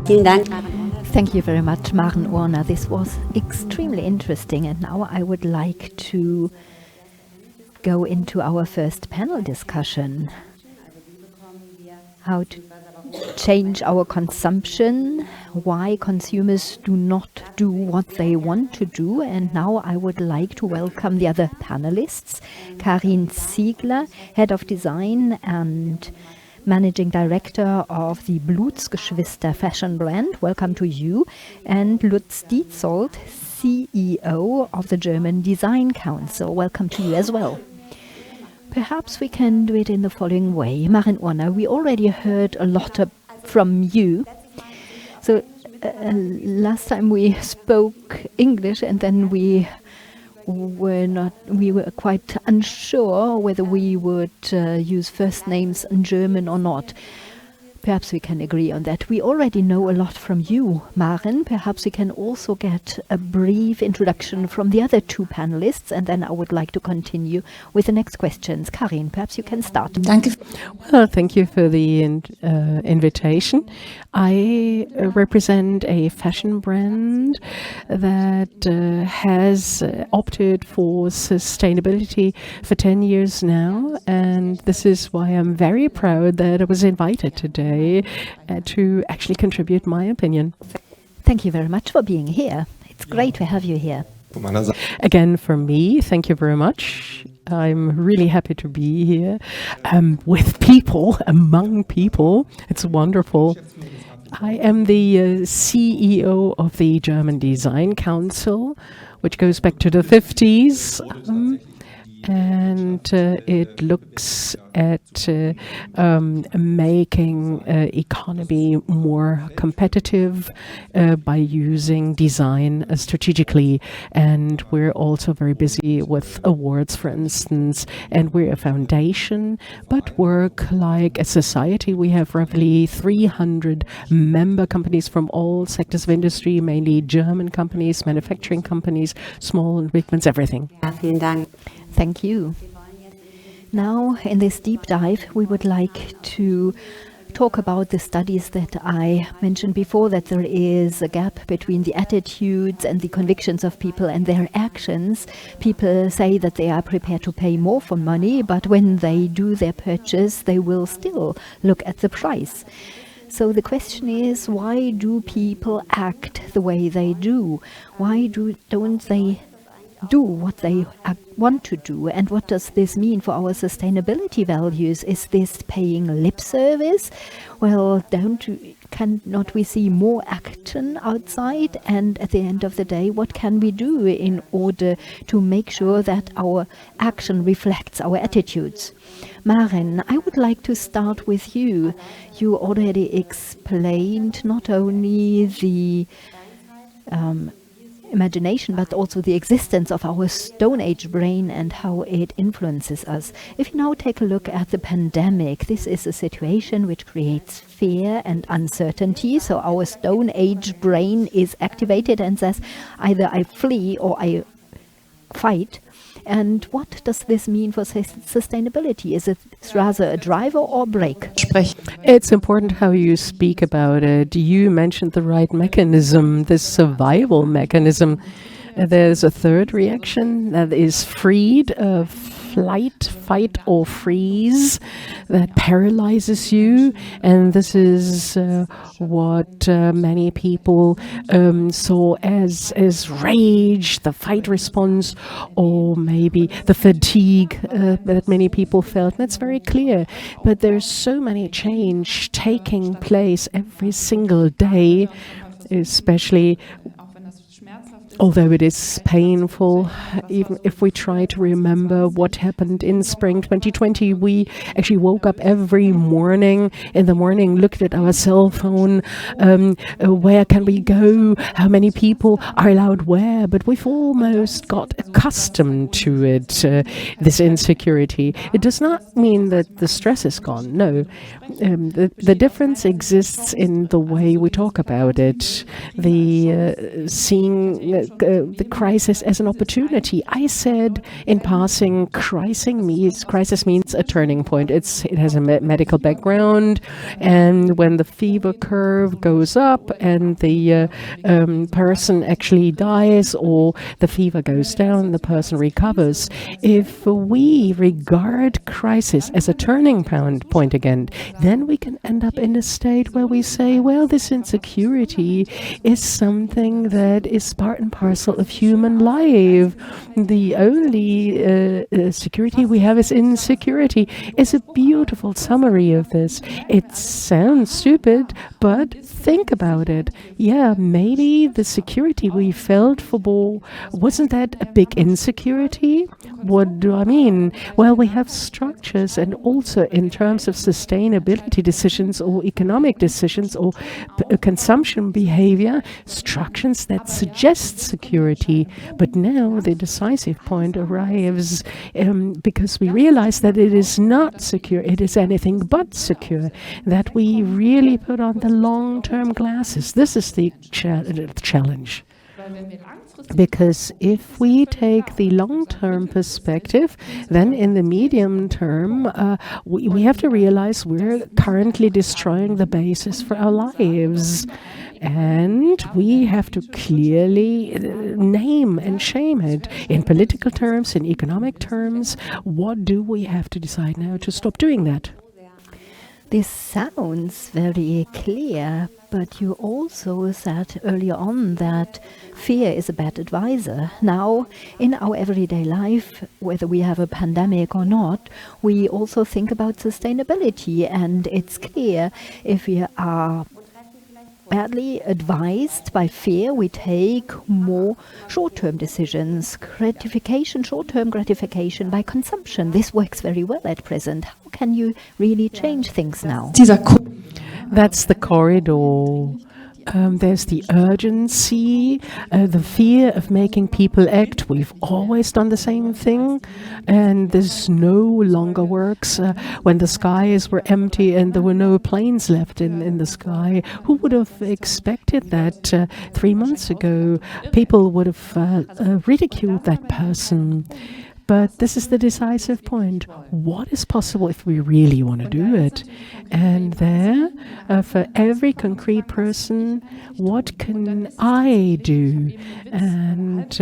Thank you very much, Maren Urner. This was extremely interesting, and now I would like to go into our first panel discussion. How to change our consumption, why consumers do not do what they want to do. And now I would like to welcome the other panelists. Karin Ziegler, Head of Design and Managing Director of the Blutsgeschwister fashion brand. Welcome to you. And Lutz Dietzold, CEO of the German Design Council. Welcome to you as well. Perhaps we can do it in the following way. Maren Urner, we already heard a lot from you. So last time we spoke English, and then we were quite unsure whether we would use first names in German or not. Perhaps we can agree on that. We already know a lot from you, Maren. Perhaps we can also get a brief introduction from the other two panelists, and then I would like to continue with the next questions. Karin, perhaps you can start. Well, thank you for the invitation. I represent a fashion brand that has opted for sustainability for 10 years now, and this is why I'm very proud that I was invited today to actually contribute my opinion. Thank you very much for being here. It's great to have you here. Again, for me, thank you very much. I'm really happy to be here with people, among people. It's wonderful. I am the CEO of the German Design Council, which goes back to the 50s. And it looks at making economy more competitive by using design strategically. And we're also very busy with awards, for instance, and we're a foundation, but work like a society. We have roughly 300 member companies from all sectors of industry, mainly German companies, manufacturing companies, small and big ones, everything. Thank you. Now, in this deep dive, we would like to talk about the studies that I mentioned before, that there is a gap between the attitudes and the convictions of people and their actions. People say that they are prepared to pay more for money, but when they do their purchase, they will still look at the price. So the question is, why do people act the way they do? Why don't they do what they want to do, and what does this mean for our sustainability values? Is this paying lip service? Well, cannot we see more action outside? And at the end of the day, what can we do in order to make sure that our action reflects our attitudes? Maren, I would like to start with you. You already explained not only the imagination, but also the existence of our Stone Age brain and how it influences us. If you now take a look at the pandemic, this is a situation which creates fear and uncertainty. So our Stone Age brain is activated and says, either I flee or I fight. And what does this mean for sustainability? Is it rather a driver or brake? It's important how you speak about it. You mentioned the right mechanism, this survival mechanism. There's a third reaction that is freed of flight, fight or freeze that paralyzes you, and this is what many people saw as rage, the fight response, or maybe the fatigue that many people felt. And that's very clear, but there's so many change taking place every single day, especially although it is painful. Even if we try to remember what happened in spring 2020, we actually woke up every morning in the morning, looked at our cell phone, where can we go, how many people are allowed where, but we've almost got accustomed to it, this insecurity. It does not mean that the stress is gone, no. The difference exists in the way we talk about it, the seeing the crisis as an opportunity. I said in passing, crisis means a turning point. It has a medical background, and when the fever curve goes up and the person actually dies or the fever goes down, the person recovers. If we regard crisis as a turning point again, then we can end up in a state where we say, well, this insecurity is something that is part and parcel of human life. The only security we have is insecurity. Is a beautiful summary of this. It sounds stupid, but think about it. Yeah, maybe the security we felt for war, wasn't that a big insecurity? What do I mean? Well, we have structures, and also in terms of sustainability decisions or economic decisions or consumption behavior, structures that suggest security. But now the decisive point arrives because we realize that it is not secure, it is anything but secure, that we really put on the long-term glasses. This is the challenge. Because if we take the long-term perspective, then in the medium term, we have to realize we're currently destroying the basis for our lives. And we have to clearly name and shame it. In political terms, in economic terms, what do we have to decide now to stop doing that? This sounds very clear, but you also said earlier on that fear is a bad advisor. Now, in our everyday life, whether we have a pandemic or not, we also think about sustainability, and it's clear if we are badly advised by fear, we take more short-term decisions, short-term gratification by consumption. This works very well at present. How can you really change things now? That's the corridor. There's the urgency, the fear of making people act. We've always done the same thing, and this no longer works. When the skies were empty and there were no planes left in the sky, who would have expected that 3 months ago? People would have ridiculed that person. But this is the decisive point. What is possible if we really want to do it? And there, for every concrete person, what can I do? And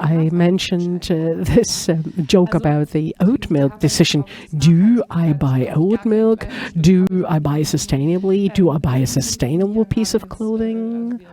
I mentioned this joke about the oat milk decision. Do I buy oat milk? Do I buy sustainably? Do I buy a sustainable piece of clothing?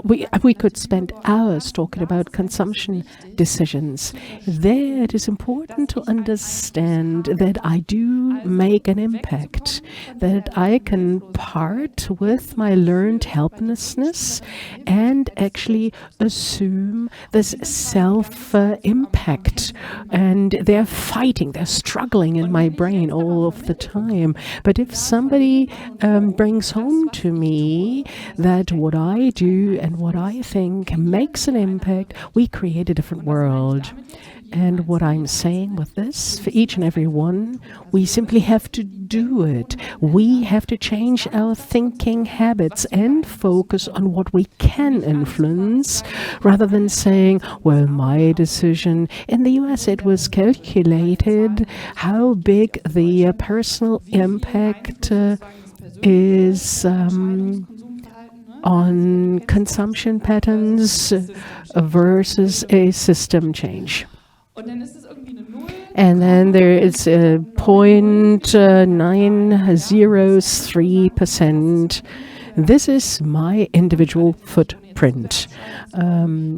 We could spend hours talking about consumption decisions. There it is important to understand that I do make an impact, that I can part with my learned helplessness and actually assume this self-impact. And they're fighting, they're struggling in my brain all of the time. But if somebody brings home to me that what I do and what I think makes an impact, we create a different world. And what I'm saying with this, for each and every one, we simply have to do it. We have to change our thinking habits and focus on what we can influence, rather than saying, well, my decision. In the US, it was calculated how big the personal impact is on consumption patterns versus a system change. And then there is a 0.903%. This is my individual footprint.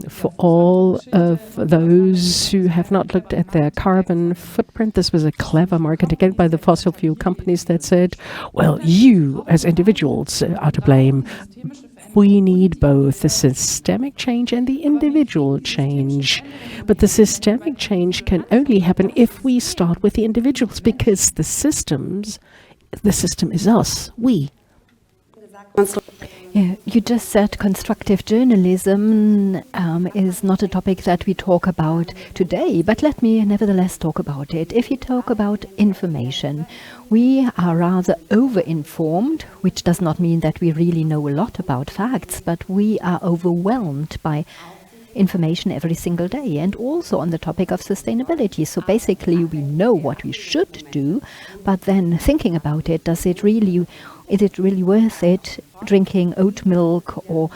For all of those who have not looked at their carbon footprint, this was a clever marketing again by the fossil fuel companies that said, well, you as individuals are to blame. We need both the systemic change and the individual change. But the systemic change can only happen if we start with the individuals, because the system is us, we. Yeah, you just said constructive journalism is not a topic that we talk about today, but let me nevertheless talk about it. If you talk about information, we are rather over-informed, which does not mean that we really know a lot about facts, but we are overwhelmed by information every single day, and also on the topic of sustainability. So basically we know what we should do, but then thinking about it, is it really worth it? Drinking oat milk or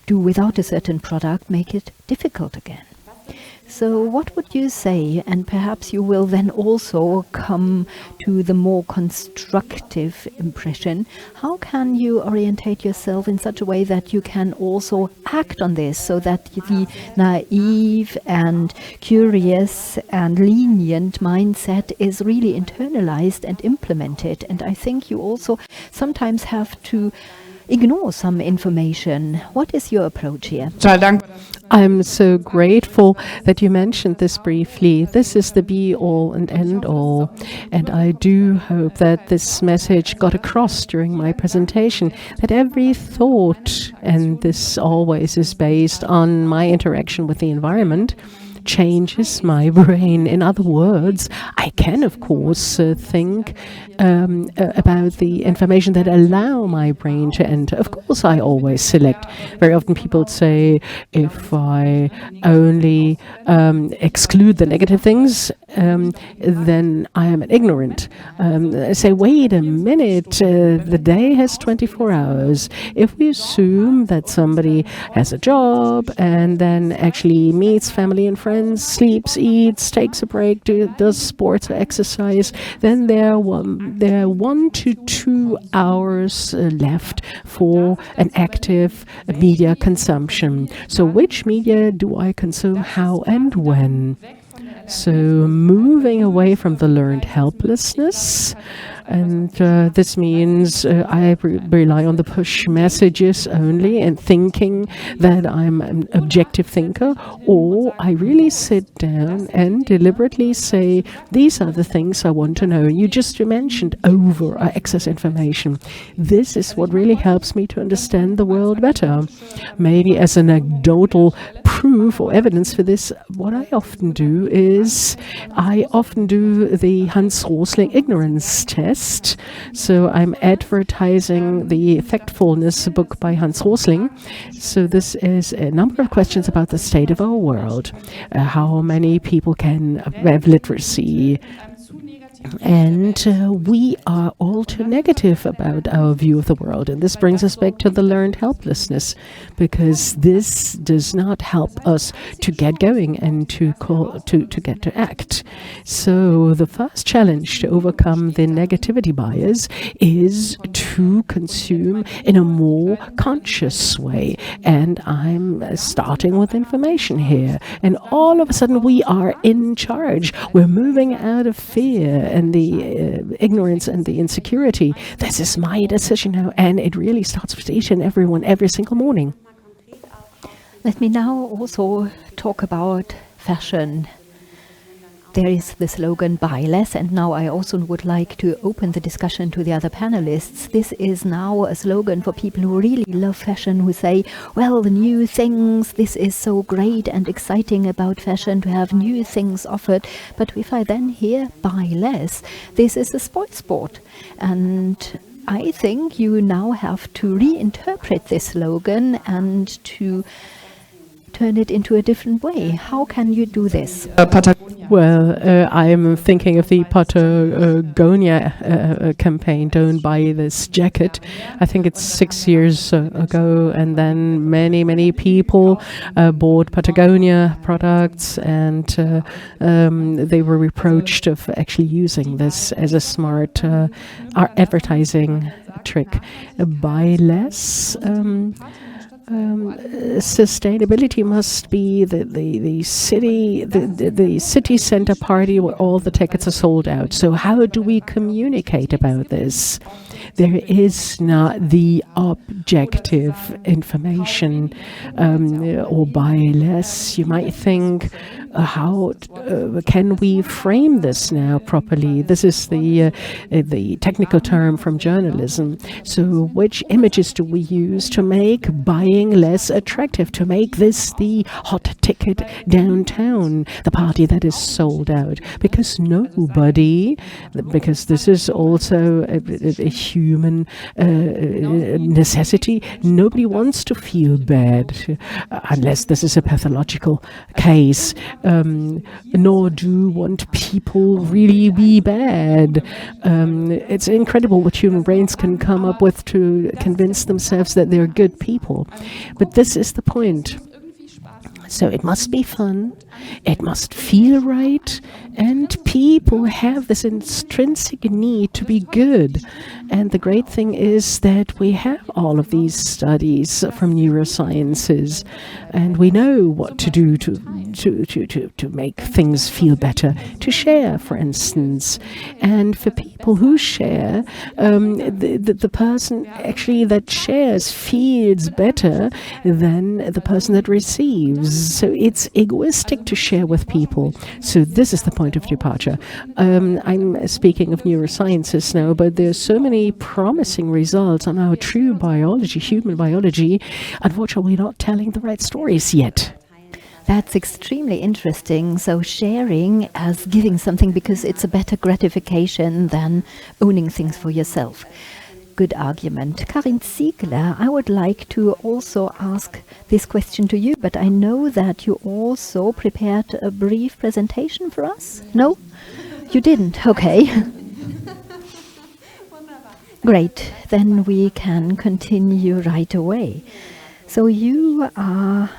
do without a certain product make it difficult again. So what would you say? And perhaps you will then also come to the more constructive impression. How can you orientate yourself in such a way that you can also act on this, so that the naive and curious and lenient mindset is really internalized and implemented? And I think you also sometimes have to ignore some information. What is your approach here? I'm so grateful that you mentioned this briefly. This is the be-all and end-all. And I do hope that this message got across during my presentation, that every thought, and this always is based on my interaction with the environment, changes my brain. In other words, I can, of course, think about the information that allow my brain to enter. Of course, I always select. Very often people say, if I only exclude the negative things, then I am ignorant. I say, wait a minute, the day has 24 hours. If we assume that somebody has a job and then actually meets family and friends, sleeps, eats, takes a break, does sports or exercise, then there are 1 to 2 hours left for an active media consumption. So which media do I consume, how and when? So moving away from the learned helplessness, and this means I rely on the push messages only and thinking that I'm an objective thinker, or I really sit down and deliberately say, these are the things I want to know. You just mentioned over or excess information. This is what really helps me to understand the world better. Maybe as an anecdotal proof or evidence for this, what I often do is I often do the Hans Rosling ignorance test. So I'm advertising the Effectfulness book by Hans Rosling. So this is a number of questions about the state of our world. How many people can have literacy? And we are all too negative about our view of the world. And this brings us back to the learned helplessness, because this does not help us to get going and to get to act. So the first challenge to overcome the negativity bias is to consume in a more conscious way. And I'm starting with information here. And all of a sudden we are in charge. We're moving out of fear and the ignorance and the insecurity. This is my decision now, and it really starts with each and everyone every single morning. Let me now also talk about fashion. There is the slogan, buy less, and now I also would like to open the discussion to the other panelists. This is now a slogan for people who really love fashion, who say, well, the new things, this is so great and exciting about fashion to have new things offered. But if I then hear buy less, this is a spoil sport. And I think you now have to reinterpret this slogan and to turn it into a different way. How can you do this? Well, I'm thinking of the Patagonia campaign, Don't Buy This Jacket. I think it's 6 years ago, and then many people bought Patagonia products, and they were reproached of actually using this as a smart advertising trick. Buy less. Sustainability must be the city center party where all the tickets are sold out. So how do we communicate about this? There is not the objective information or buy less. You might think how can we frame this now properly? This is the technical term from journalism. So which images do we use to make buying less attractive, to make this the hot ticket downtown, the party that is sold out? Because this is also a human necessity. Nobody wants to feel bad, unless this is a pathological case, nor do want people really be bad. It's incredible what human brains can come up with to convince themselves that they're good people. But this is the point. So it must be fun, it must feel right, and people have this intrinsic need to be good. And the great thing is that we have all of these studies from neurosciences, and we know what to do to make things feel better, to share, for instance. And for people who share, the person actually that shares feels better than the person that receives. So it's egoistic to share with people. So this is the point of departure. I'm speaking of neuroscientists now, but there's so many promising results on our true biology, human biology. Unfortunately, we're not telling the right stories yet. That's extremely interesting. So sharing as giving something because it's a better gratification than owning things for yourself. Good argument. Karin Ziegler, I would like to also ask this question to you, but I know that you also prepared a brief presentation for us. No? You didn't? Okay. Great. Then we can continue right away. So you are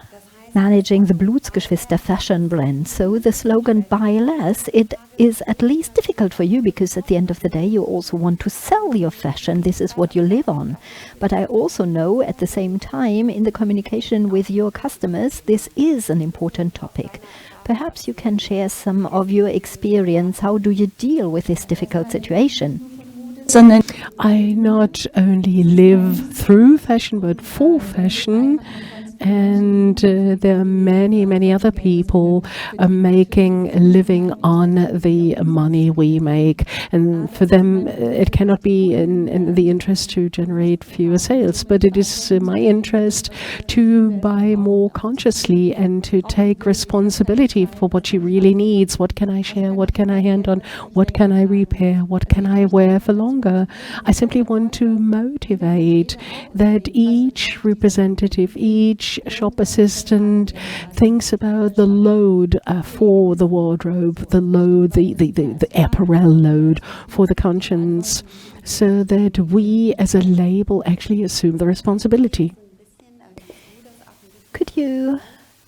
managing the Blutsgeschwister fashion brand. So the slogan "buy less," it is at least difficult for you because at the end of the day you also want to sell your fashion. This is what you live on. But I also know at the same time in the communication with your customers this is an important topic. Perhaps you can share some of your experience. How do you deal with this difficult situation? I not only live through fashion but for fashion. And there are many, many other people making a living on the money we make. And for them, it cannot be in the interest to generate fewer sales. But it is my interest to buy more consciously and to take responsibility for what she really needs. What can I share? What can I hand on? What can I repair? What can I wear for longer? I simply want to motivate that each representative, each shop assistant thinks about the load for the wardrobe, the load, the apparel load for the conscience, so that we as a label actually assume the responsibility. Could you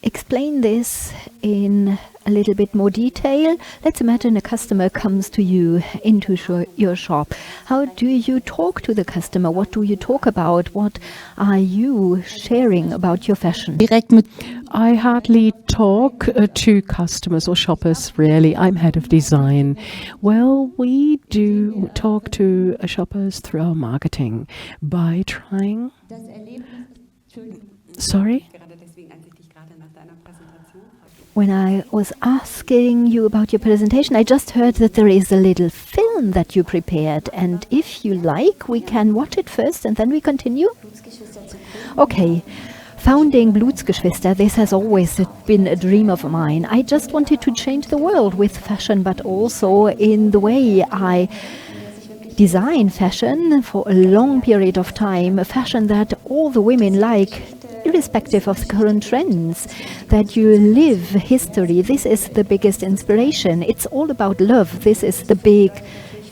explain this in a little bit more detail? Let's imagine a customer comes to you into your shop. How do you talk to the customer? What do you talk about? What are you sharing about your fashion? I hardly talk to customers or shoppers, really. I'm head of design. Well, we do talk to shoppers through our marketing by trying... Sorry? When I was asking you about your presentation, I just heard that there is a little film that you prepared. And if you like, we can watch it first and then we continue. Okay. Founding Blutsgeschwister, this has always been a dream of mine. I just wanted to change the world with fashion, but also in the way I design fashion for a long period of time, a fashion that all the women like, irrespective of the current trends, that you live history. This is the biggest inspiration. It's all about love. This is the big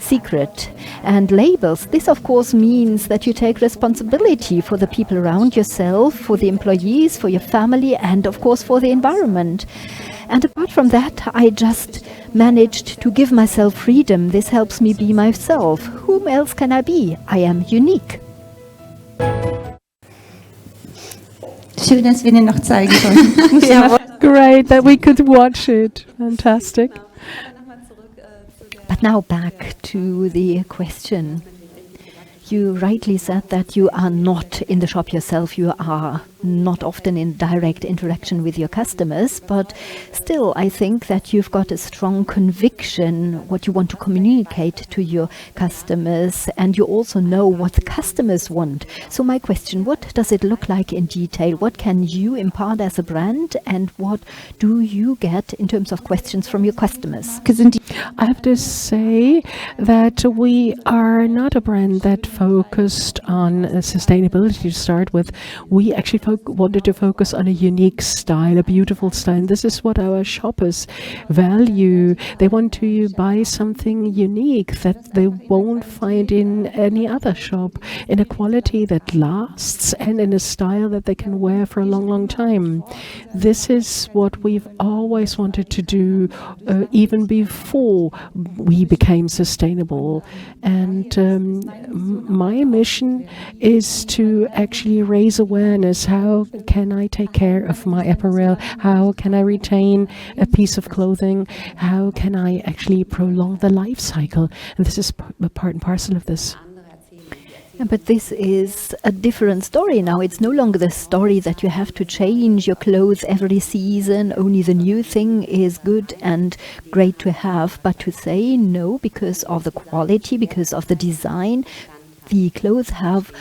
secret. And labels, this of course means that you take responsibility for the people around yourself, for the employees, for your family, and of course for the environment. And apart from that, I just managed to give myself freedom. This helps me be myself. Whom else can I be? I am unique. Schön, dass wir den noch zeigen können. Great that we could watch it. Fantastic. But now back to the question. You rightly said that you are not in the shop yourself. You are not often in direct interaction with your customers, but still I think that you've got a strong conviction what you want to communicate to your customers, and you also know what the customers want. So my question, what does it look like in detail? What can you impart as a brand, and what do you get in terms of questions from your customers? I have to say that we are not a brand that focused on sustainability to start with. We actually wanted to focus on a unique style, a beautiful style. And this is what our shoppers value. They want to buy something unique that they won't find in any other shop, in a quality that lasts and in a style that they can wear for a long, long time. This is what we've always wanted to do, even before we became sustainable. And my mission is to actually raise awareness. How can I take care of my apparel? How can I retain a piece of clothing? How can I actually prolong the life cycle? And this is a part and parcel of this. But this is a different story now. It's no longer the story that you have to change your clothes every season. Only the new thing is good and great to have. But to say no, because of the quality, because of the design, the clothes have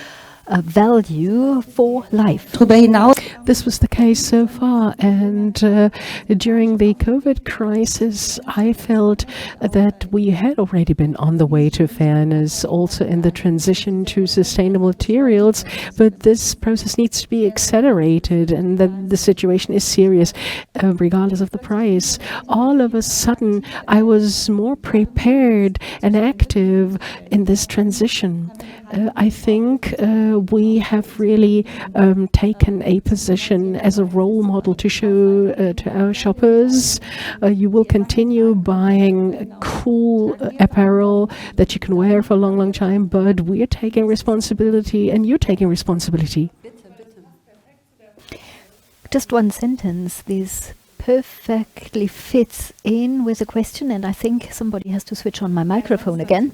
a value for life. This was the case so far, and during the COVID crisis, I felt that we had already been on the way to fairness, also in the transition to sustainable materials, but this process needs to be accelerated, and the situation is serious, regardless of the price. All of a sudden, I was more prepared and active in this transition. I think we have really taken a position as a role model to show to our shoppers. You will continue buying cool apparel that you can wear for a long, long time, but we're taking responsibility and you're taking responsibility. Just one sentence. This perfectly fits in with a question, and I think somebody has to switch on my microphone again.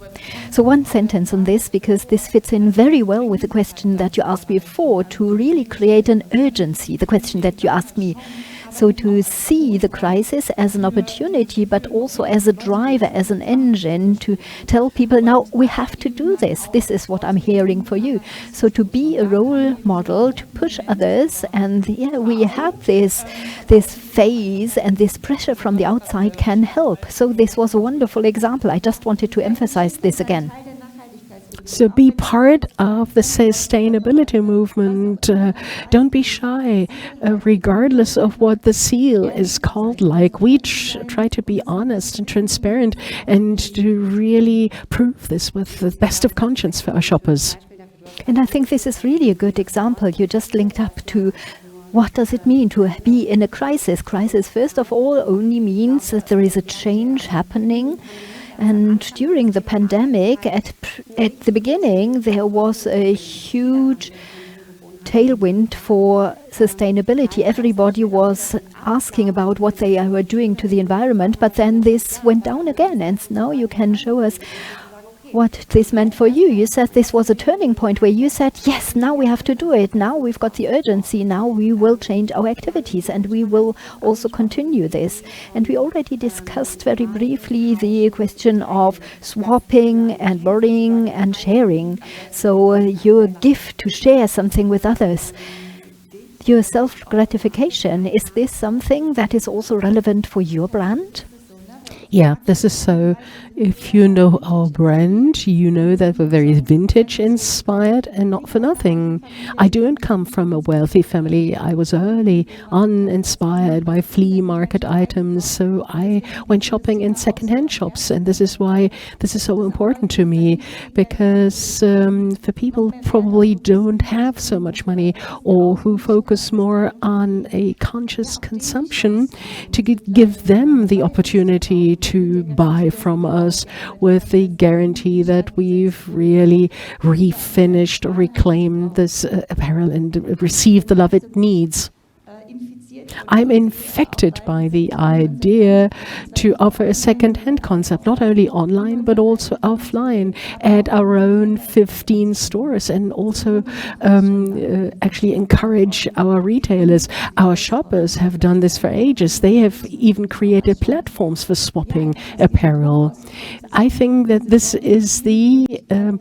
So one sentence on this, because this fits in very well with the question that you asked before, to really create an urgency, the question that you asked me. So to see the crisis as an opportunity, but also as a driver, as an engine to tell people, now we have to do this. This is what I'm hearing for you. So to be a role model, to push others, and we have this phase, and this pressure from the outside can help. So this was a wonderful example. I just wanted to emphasize this again. So be part of the sustainability movement. Don't be shy, regardless of what the seal is called like. We try to be honest and transparent and to really prove this with the best of conscience for our shoppers. And I think this is really a good example. You just linked up to what does it mean to be in a crisis. Crisis, first of all, only means that there is a change happening. And during the pandemic, at the beginning, there was a huge tailwind for sustainability. Everybody was asking about what they were doing to the environment, but then this went down again. And now you can show us what this meant for you. You said this was a turning point where you said, yes, now we have to do it. Now we've got the urgency. Now we will change our activities, and we will also continue this. And we already discussed very briefly the question of swapping and borrowing and sharing. So your gift to share something with others. Your self-gratification, is this something that is also relevant for your brand? Yeah, this is so. If you know our brand, you know that we're very vintage inspired and not for nothing. I don't come from a wealthy family. I was early on inspired by flea market items, so I went shopping in secondhand shops, and this is why this is so important to me, because for people who probably don't have so much money or who focus more on a conscious consumption, to give them the opportunity to buy from us with the guarantee that we've really refinished or reclaimed this apparel and received the love it needs. I'm infected by the idea to offer a second-hand concept, not only online but also offline, at our own 15 stores, and also actually encourage our retailers. Our shoppers have done this for ages. They have even created platforms for swapping apparel. I think that this is the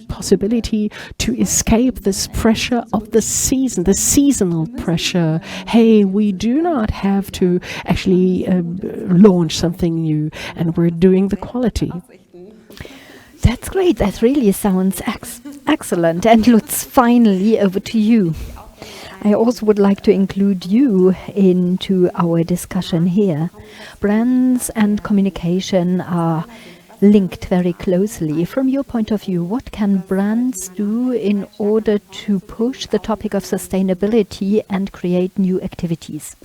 possibility to escape this pressure of the season, the seasonal pressure. Hey, we do not have to actually launch something new, and we're doing the quality. That's great. That really sounds excellent. And Lutz, finally, over to you. I also would like to include you into our discussion here. Brands and communication are linked very closely. From your point of view, what can brands do in order to push the topic of sustainability and create new activities?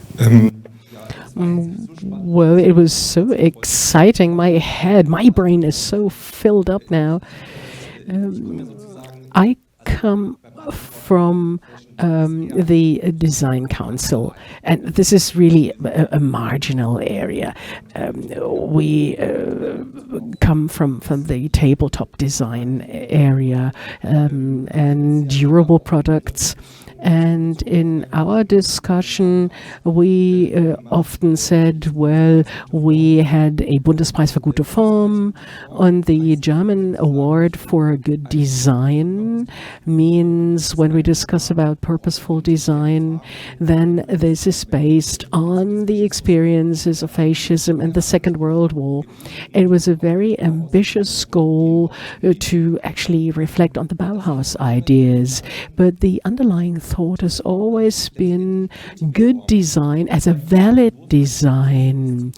Well, it was so exciting. My brain is so filled up now. I come from the design council, and this is really a marginal area. We come from the tabletop design area and durable products. And in our discussion, we often said, well, we had a Bundespreis für gute Form, and the German award for good design means when we discuss about purposeful design, then this is based on the experiences of fascism and the Second World War. It was a very ambitious goal to actually reflect on the Bauhaus ideas, but the underlying thought has always been good design as a valid design,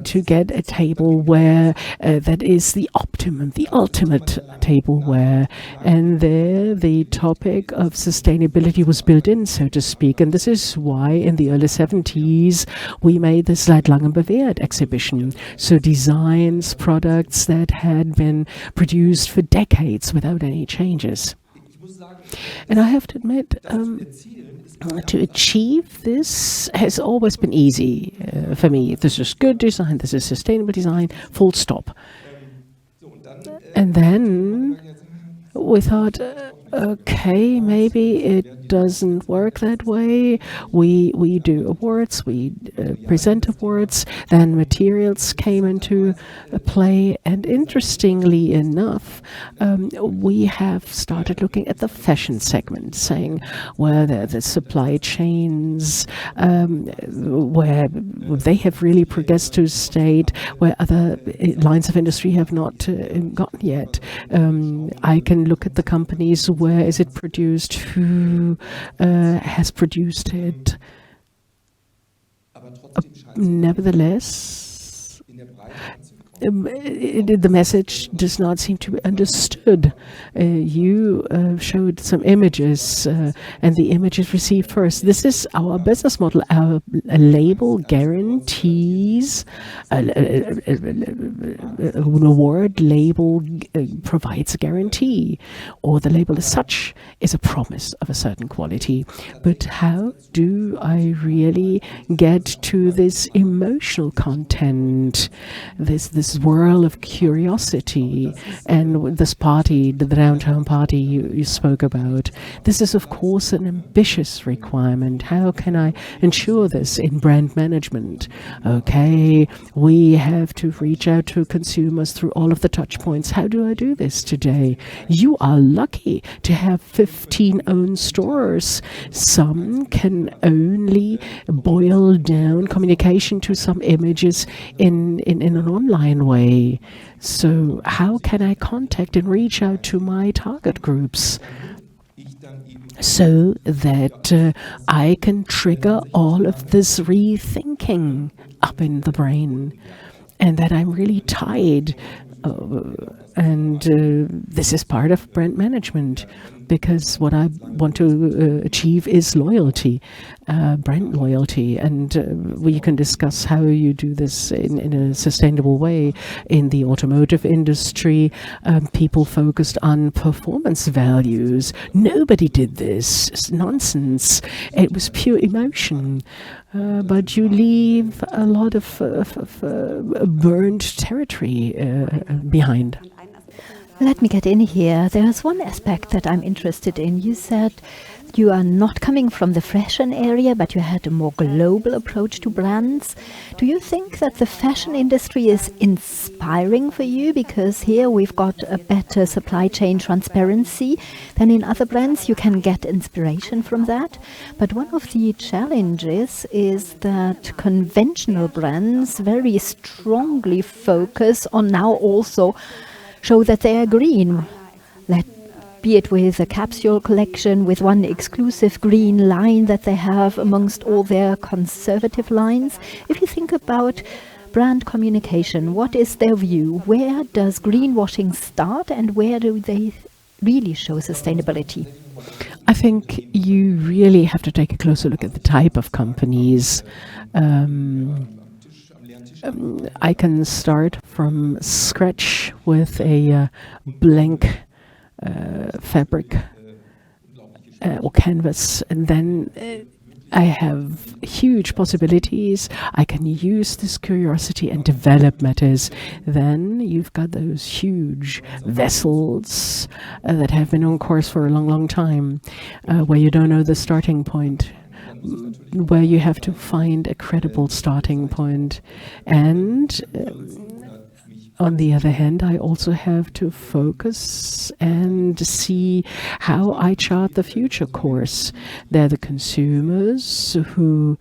to get a tableware that is the optimum, the ultimate tableware. And there the topic of sustainability was built in, so to speak. And this is why in the early 70s we made the Seit langem bewährt exhibition. So designs, products that had been produced for decades without any changes. And I have to admit, to achieve this has always been easy for me. This is good design, this is sustainable design, full stop. And then we thought, okay, maybe it doesn't work that way. We do awards, we present awards, then materials came into play, and interestingly enough, we have started looking at the fashion segment, saying, well, the supply chains, where they have really progressed to a state where other lines of industry have not gotten yet. I can look at the companies, where is it produced, who has produced it. Nevertheless, the message does not seem to be understood. You showed some images, and the images received first. This is our business model. Our label guarantees, an award label provides a guarantee, or the label as such is a promise of a certain quality. But how do I really get to this emotional content, this whirl of curiosity, and this party, the downtown party you spoke about? This is, of course, an ambitious requirement. How can I ensure this in brand management? Okay, we have to reach out to consumers through all of the touch points. How do I do this today? You are lucky to have 15 own stores. Some can only boil down communication to some images in an online way. So how can I contact and reach out to my target groups so that I can trigger all of this rethinking up in the brain, and that I'm really tied. And this is part of brand management. because what I want to achieve is loyalty, brand loyalty, and we can discuss how you do this in a sustainable way. In the automotive industry, people focused on performance values. Nobody did this. It's nonsense. It was pure emotion. But you leave a lot of burned territory behind. Let me get in here. There's one aspect that I'm interested in. You said you are not coming from the fashion area, but you had a more global approach to brands. Do you think that the fashion industry is inspiring for you? Because here we've got a better supply chain transparency than in other brands. You can get inspiration from that. But one of the challenges is that conventional brands very strongly focus on now also show that they are green. Be it with a capsule collection, with one exclusive green line that they have amongst all their conservative lines. If you think about brand communication, what is their view? Where does greenwashing start and where do they really show sustainability? I think you really have to take a closer look at the type of companies. I can start from scratch with a blank fabric or canvas, and then I have huge possibilities. I can use this curiosity and develop matters. Then you've got those huge vessels that have been on course for a long, long time, where you don't know the starting point, where you have to find a credible starting point. And on the other hand, I also have to focus and see how I chart the future course. They're the consumers who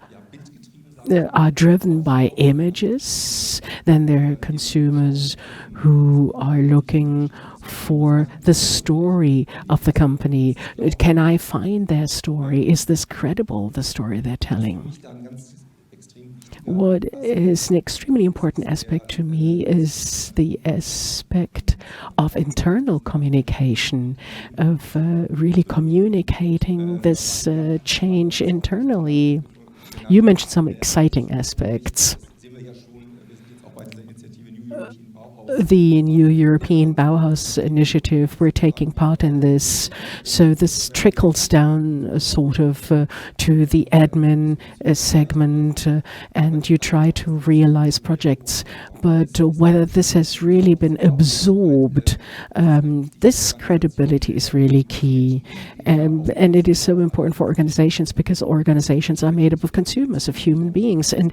are driven by images. Then there are consumers who are looking for the story of the company. Can I find their story? Is this credible, the story they're telling? What is an extremely important aspect to me is the aspect of internal communication, of really communicating this change internally. You mentioned some exciting aspects. The new European Bauhaus initiative, we're taking part in this. So this trickles down sort of to the admin segment, and you try to realize projects. But whether this has really been absorbed, this credibility is really key. And it is so important for organizations, because organizations are made up of consumers, of human beings. And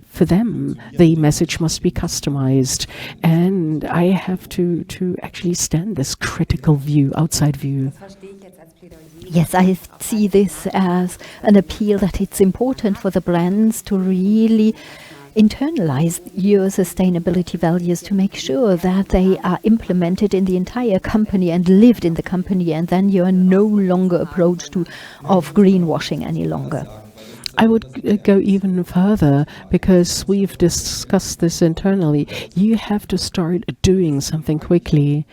for them, the message must be customized. And I have to actually stand this critical view, outside view. Yes, I see this as an appeal that it's important for the brands to really internalize your sustainability values, to make sure that they are implemented in the entire company and lived in the company, and then you are no longer approached of greenwashing any longer. I would go even further, because we've discussed this internally. You have to start doing something quickly,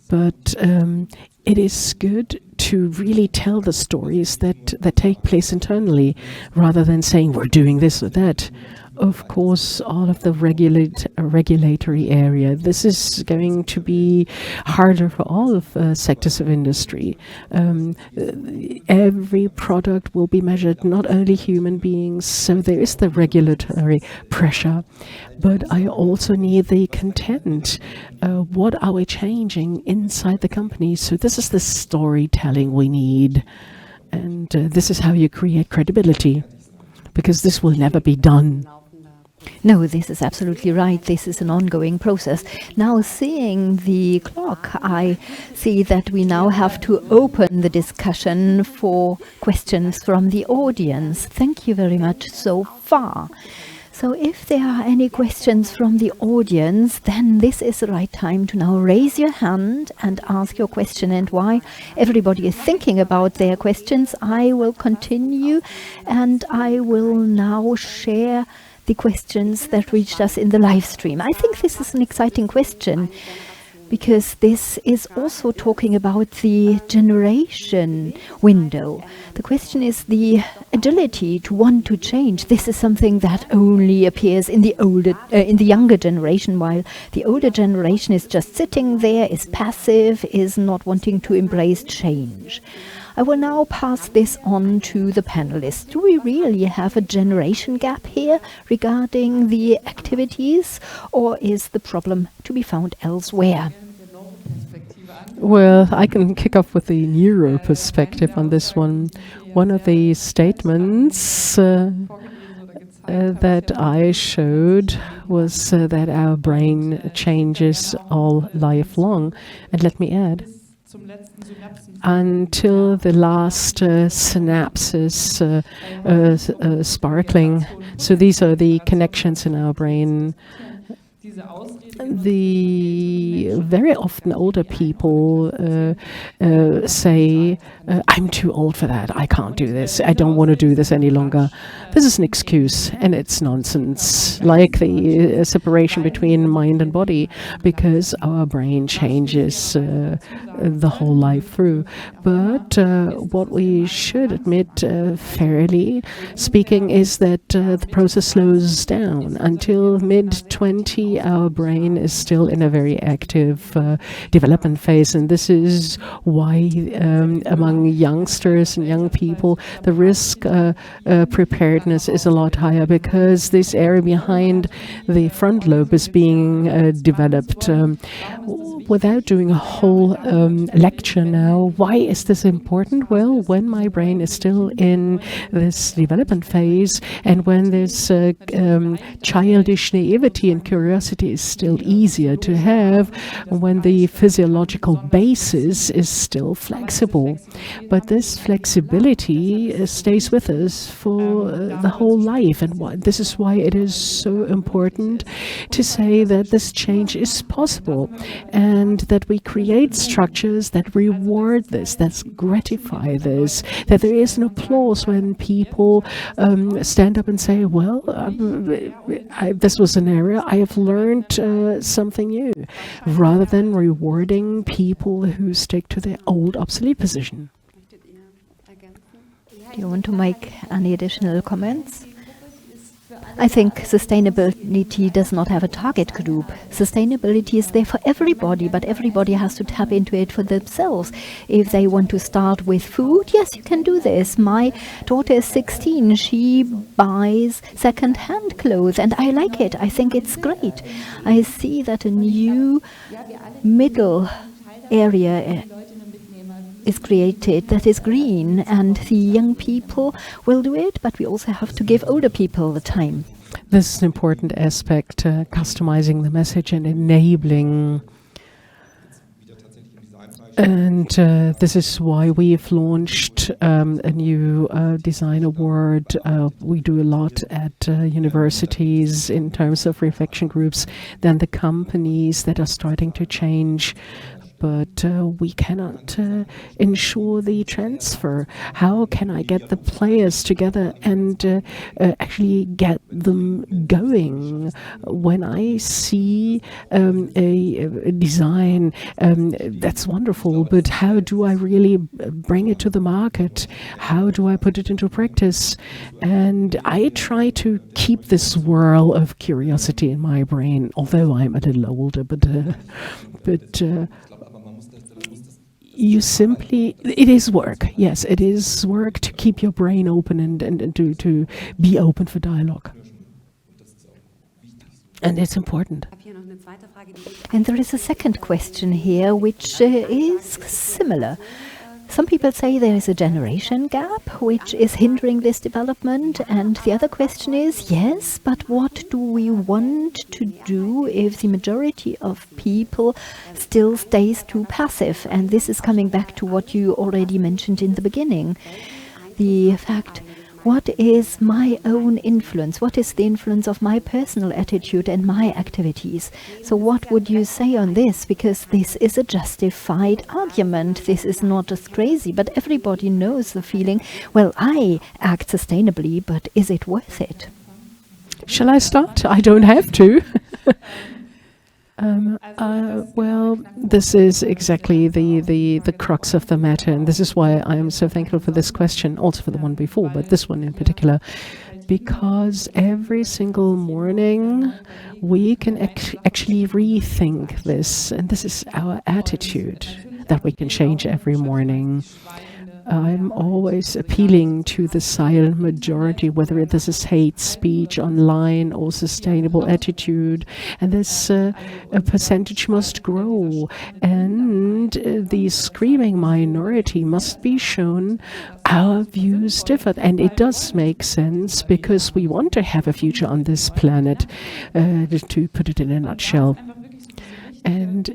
but it is good to really tell the stories that take place internally, rather than saying we're doing this or that. Of course, all of the regulatory area, this is going to be harder for all of sectors of industry. Every product will be measured, not only human beings, so there is the regulatory pressure. But I also need the content. What are we changing inside the company? So this is the storytelling we need. And this is how you create credibility, because this will never be done. No, this is absolutely right. This is an ongoing process. Now, seeing the clock, I see that we now have to open the discussion for questions from the audience. Thank you very much so far. So if there are any questions from the audience, then this is the right time to now raise your hand and ask your question. And while everybody is thinking about their questions, I will continue, and I will now share the questions that reached us in the live stream. I think this is an exciting question, because this is also talking about the generation window. The question is the agility to want to change. This is something that only appears in the younger generation, while the older generation is just sitting there, is passive, is not wanting to embrace change. I will now pass this on to the panelists. Do we really have a generation gap here regarding the activities, or is the problem to be found elsewhere? Well, I can kick off with the neuro perspective on this one. One of the statements that I showed was that our brain changes all lifelong. And let me add, until the last synapses sparkling. So these are the connections in our brain. The very often older people say, I'm too old for that, I can't do this, I don't want to do this any longer. This is an excuse, and it's nonsense, like the separation between mind and body, because our brain changes the whole life through. But what we should admit, fairly speaking, is that the process slows down. Until mid-20, our brain is still in a very active development phase, and this is why among youngsters and young people the risk preparedness is a lot higher, because this area behind the front lobe is being developed. Without doing a whole lecture now, why is this important? Well, when my brain is still in this development phase, and when this childish naivety and curiosity is still easier to have, when the physiological basis is still flexible. But this flexibility stays with us for the whole life, and this is why it is so important to say that this change is possible, and that we create structures that reward this, that gratify this, that there is an applause when people stand up and say, well, this was an area, I have learned something new, rather than rewarding people who stick to their old obsolete position. Do you want to make any additional comments? I think sustainability does not have a target group. Sustainability is there for everybody, but everybody has to tap into it for themselves. If they want to start with food, yes, you can do this. My daughter is 16. She buys second-hand clothes, and I like it. I think it's great. I see that a new middle area is created that is green, and the young people will do it, but we also have to give older people the time. This is an important aspect, customizing the message and enabling. And this is why we've launched a new design award. We do a lot at universities in terms of reflection groups. Then the companies that are starting to change, but we cannot ensure the transfer. How can I get the players together and actually get them going? When I see a design, that's wonderful, but how do I really bring it to the market? How do I put it into practice? And I try to keep this whirl of curiosity in my brain, although I'm a little older, but you simply, it is work. Yes, it is work to keep your brain open and to be open for dialogue. And it's important. And there is a second question here, which is similar. Some people say there is a generation gap which is hindering this development, and the other question is, yes, but what do we want to do if the majority of people still stays too passive? And this is coming back to what you already mentioned in the beginning. The fact, what is my own influence? What is the influence of my personal attitude and my activities? So what would you say on this? Because this is a justified argument. This is not just crazy, but everybody knows the feeling, well, I act sustainably, but is it worth it? Shall I start? I don't have to. Well, this is exactly the crux of the matter, and this is why I am so thankful for this question, also for the one before, but this one in particular, because every single morning we can actually rethink this, and this is our attitude that we can change every morning. I'm always appealing to the silent majority, whether this is hate speech online or sustainable attitude, and this a percentage must grow, and the screaming minority must be shown our views differ. And it does make sense because we want to have a future on this planet, to put it in a nutshell. And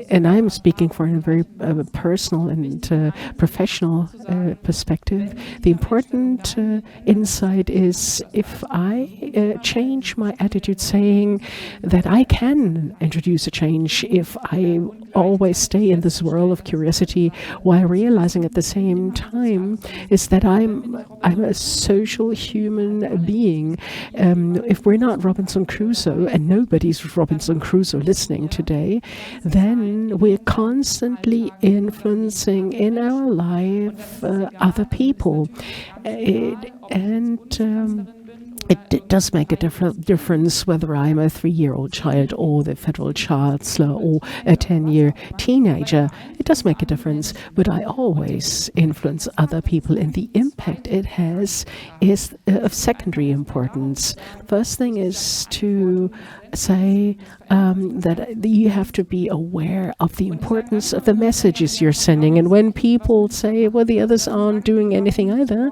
and I'm speaking from a very personal and professional perspective. The important insight is if I change my attitude, saying that I can introduce a change if I always stay in this world of curiosity, while realizing at the same time is that I'm a social human being. If we're not Robinson Crusoe, and nobody's Robinson Crusoe listening today, then we're constantly influencing in our life other people. It does make a difference whether I'm a 3-year-old child or the federal chancellor or a 10-year teenager. It does make a difference, but I always influence other people, and the impact it has is of secondary importance. First thing is to say that you have to be aware of the importance of the messages you're sending. And when people say, well, the others aren't doing anything either,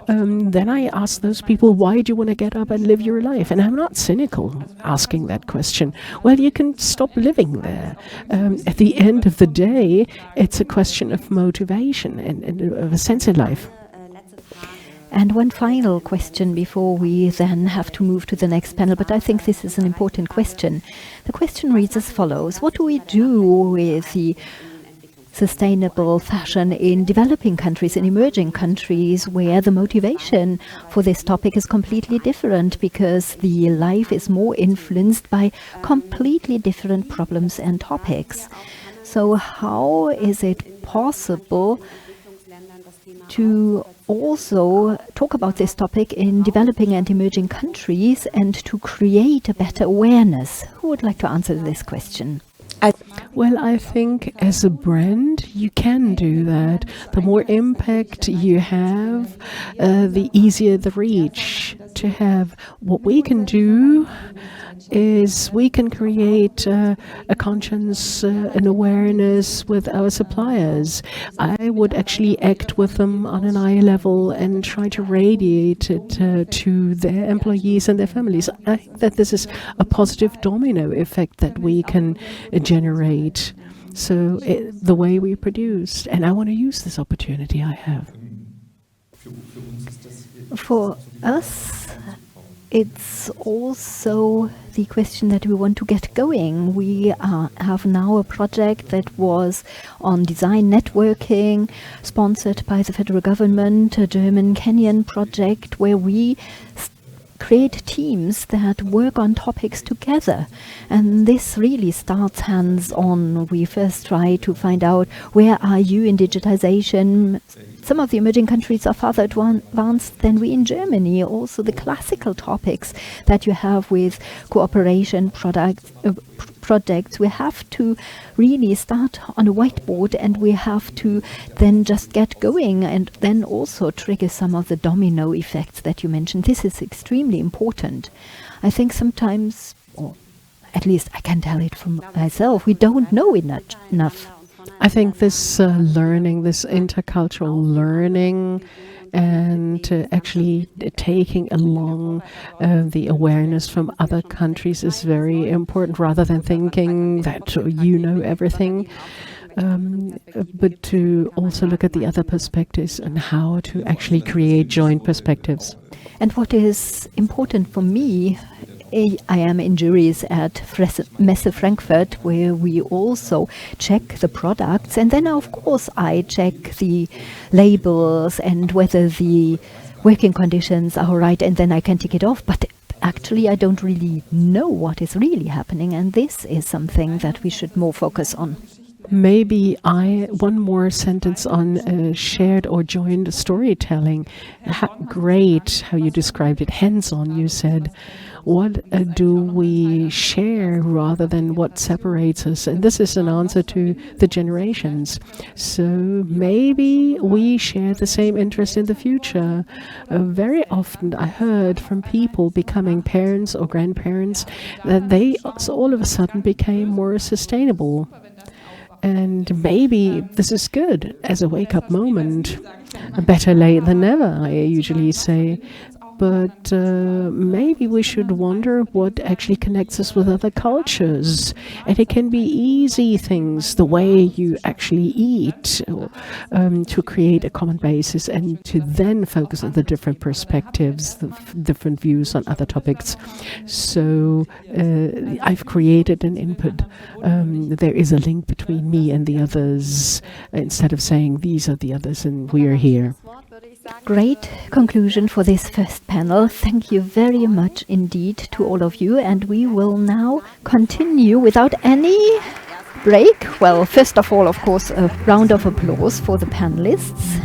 then I ask those people, why do you want to get up and live your life? And I'm not cynical asking that question. Well, you can stop living there. At the end of the day, it's a question of motivation and of a sense in life. And one final question before we then have to move to the next panel, but I think this is an important question. The question reads as follows: what do we do with the sustainable fashion in developing countries, in emerging countries, where the motivation for this topic is completely different because the life is more influenced by completely different problems and topics? So how is it possible to also talk about this topic in developing and emerging countries and to create a better awareness? Who would like to answer this question? Well, I think as a brand, you can do that. The more impact you have, the easier the reach to have. What we can do is we can create a conscience, an awareness with our suppliers. I would actually act with them on an eye level and try to radiate it to their employees and their families. I think that this is a positive domino effect that we can generate. So the way we produce, and I want to use this opportunity I have. For us, it's also the question that we want to get going. We have now a project that was on design networking, sponsored by the federal government, a German-Kenyan project where we create teams that work on topics together. And this really starts hands-on. We first try to find out, where are you in digitization? Some of the emerging countries are farther advanced than we in Germany. Also the classical topics that you have with cooperation projects, we have to really start on a whiteboard, and we have to then just get going and then also trigger some of the domino effects that you mentioned. This is extremely important. I think sometimes, or at least I can tell it from myself, we don't know enough. I think this learning, this intercultural learning, and actually taking along the awareness from other countries is very important, rather than thinking that you know everything. But to also look at the other perspectives and how to actually create joint perspectives. And what is important for me, I am in juries at Messe Frankfurt, where we also check the products, and then of course I check the labels and whether the working conditions are right, and then I can tick it off. But actually I don't really know what is really happening, and this is something that we should more focus on. Maybe one more sentence on shared or joined storytelling. Great how you described it. Hands-on, you said. What do we share rather than what separates us? And this is an answer to the generations. So maybe we share the same interest in the future. Very often I heard from people becoming parents or grandparents that they all of a sudden became more sustainable. And maybe this is good as a wake-up moment. Better late than never, I usually say. But maybe we should wonder what actually connects us with other cultures. And it can be easy things, the way you actually eat, to create a common basis and to then focus on the different perspectives, the different views on other topics. So I've created an input. There is a link between me and the others, instead of saying these are the others and we are here. Great conclusion for this first panel. Thank you very much indeed to all of you, and we will now continue without any break. Well, first of all, of course, a round of applause for the panelists.